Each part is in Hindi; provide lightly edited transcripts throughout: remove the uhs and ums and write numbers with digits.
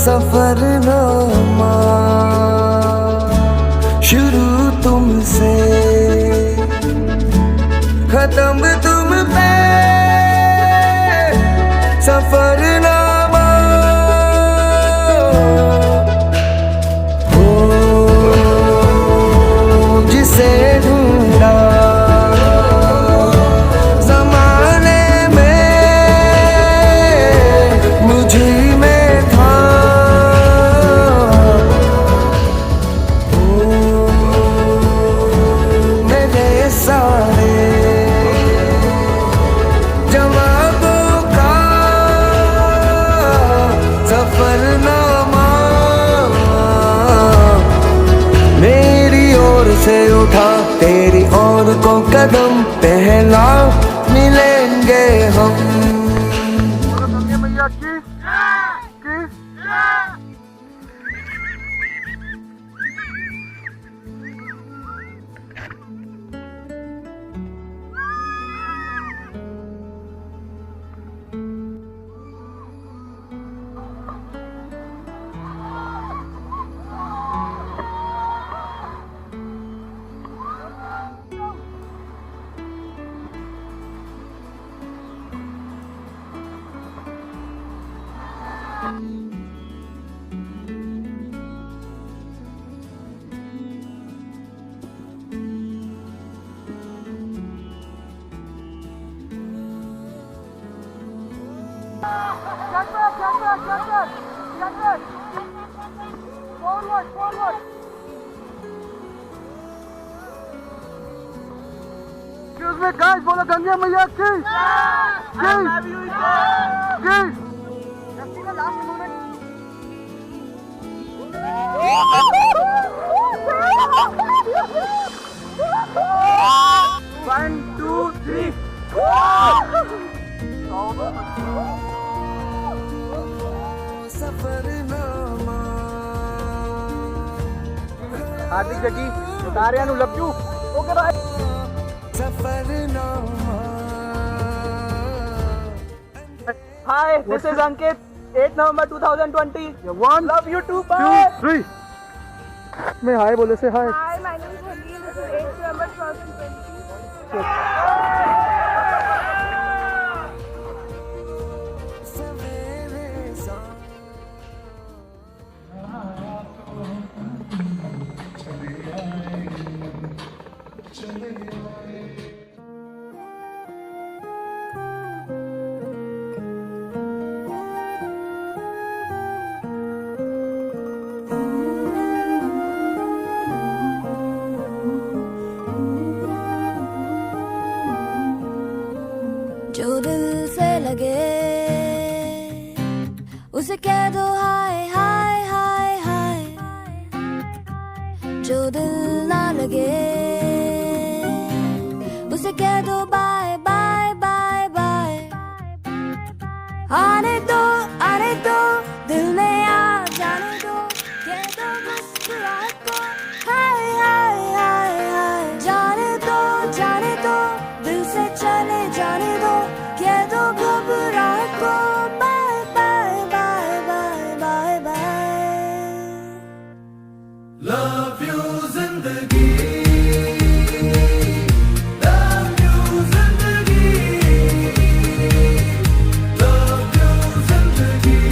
सफरनामा शुरू तुमसे, खत्म तुम पे सफरनामा। ओ जिसे ढूंढा जमाने में मुझे में था, ओ मेरे सारे जवाबों का सफरनामा मेरी ओर से उठा, तेरी ओर को कदम पहला मिलेंगे हम। Excuse me guys, बोलो गंगे मैया की लास्ट मोमेंट। 1 2 3 सफरनामा हार्दिक जगी उतारिया नु लव यू। Okay bye. सफरनामा। Hi, this is Ankit. 8 November 2020. One, love you too. Bye. 2 3 मैं हाय बोले से हाय। Hi, my name is Handy. This is 8 November 2020. जो दिल से लगे उसे कह दो हाय हाय हाय हाय, जो दिल ना लगे उसे कह दो बाय बाय बाय बाय। आने दो दिल में आ जाने दो, कह दो मुस्कुराहट को हाय हाय हाय हाय। जाने दो दिल से चले जाने दो, कह दो घबराहट को bye bye bye bye bye bye. Love you जिंदगी, लव यू जिंदगी, लव यू जिंदगी,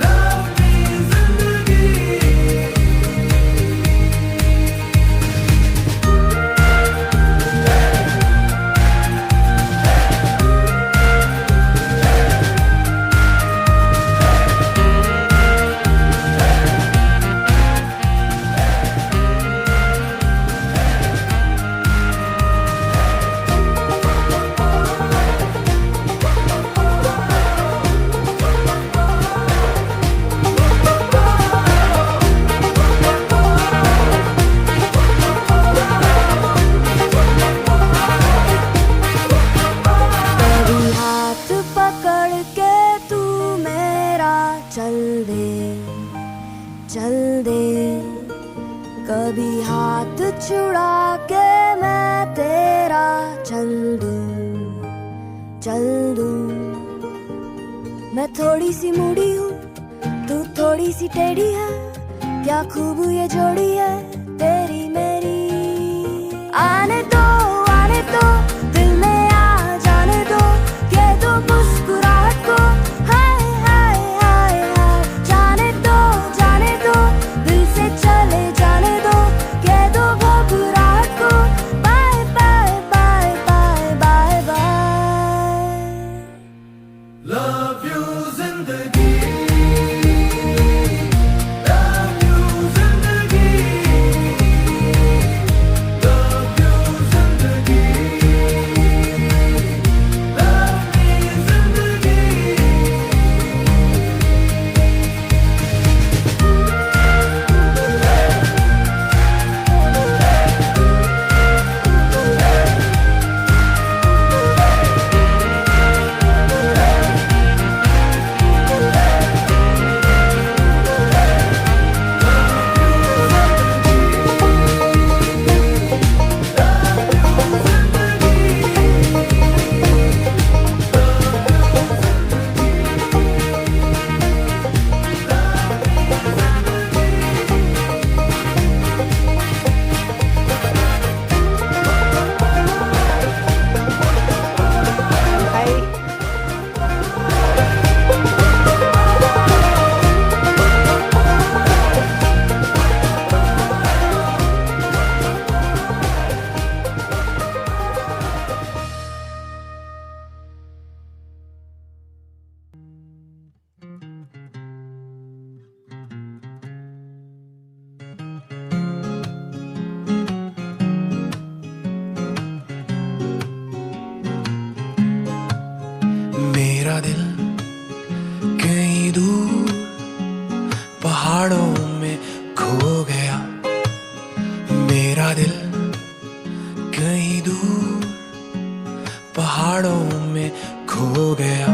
लव मी जिंदगी। कभी हाथ छुड़ा के मैं तेरा चल दूं मैं थोड़ी सी मूडी हूँ, तू थोड़ी सी टेढ़ी है, क्या खूब ये जोड़ी है तेरी मेरी। आने दो दिल में आ जाने दो, कह दो मुस्कुराहट को हाय हाय हाय हाय। जाने दो दिल से चले जाने दो, कह दो घबराहट को bye bye bye bye bye bye. Love you जिंदगी, love you जिंदगी, love you जिंदगी, love me जिंदगी। मेरा दिल कहीं दूर पहाड़ों में खो गया, मेरा दिल कहीं दूर पहाड़ों में खो गया।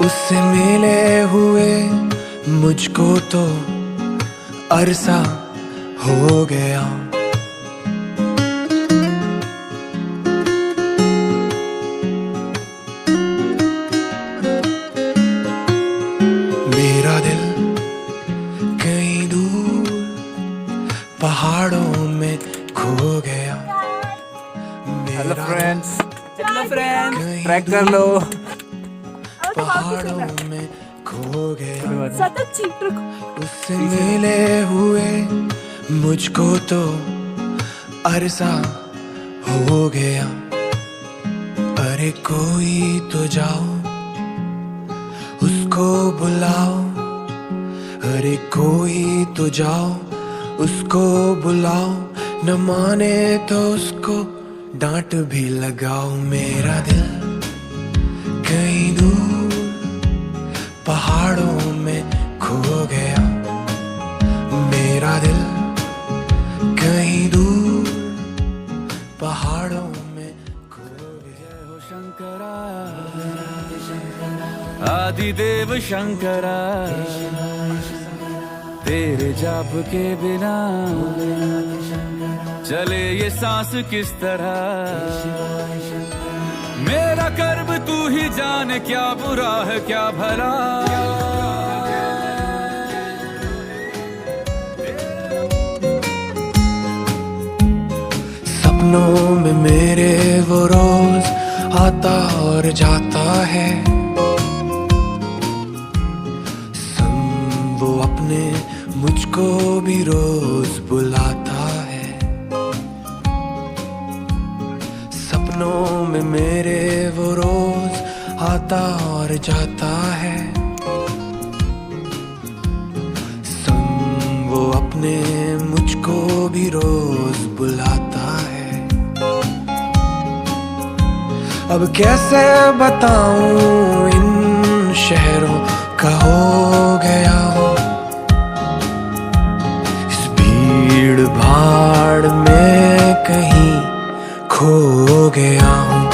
उससे मिले हुए मुझको तो अरसा हो गया। मेरा दिल कहीं दूर पहाड़ों में खो गया। हेलो फ्रेंड्स, कहीं ट्रैक कर लो। पहाड़ों में खो गया। सतत चीट रखो। उससे मिले हुए मुझको तो अरसा हो गया। अरे कोई तो जाओ उसको बुलाओ, अरे कोई तो जाओ उसको बुलाओ, न माने तो उसको डांट भी लगाओ। मेरा दिल कहीं दूर पहाड़ों में खो गया, मेरा दिल कहीं दूर पहाड़ों में खो गया। हो शंकरा आदिदेव शंकरा, तेरे जाप के बिना चले ये सांस किस तरह। मेरा कर्म तू ही जाने, क्या बुरा है क्या भला। सपनों में मेरे वो रोज आता और जाता है, संग वो अपने मुझको भी रोज बुलाता है। सपनों में मेरे वो रोज आता और जाता है, संग वो अपने मुझको भी रोज बुलाता है। अब कैसे बताऊं इन शहरों का हो गया हूँ, इस भीड़ भाड़ में कहीं खो गया हूँ।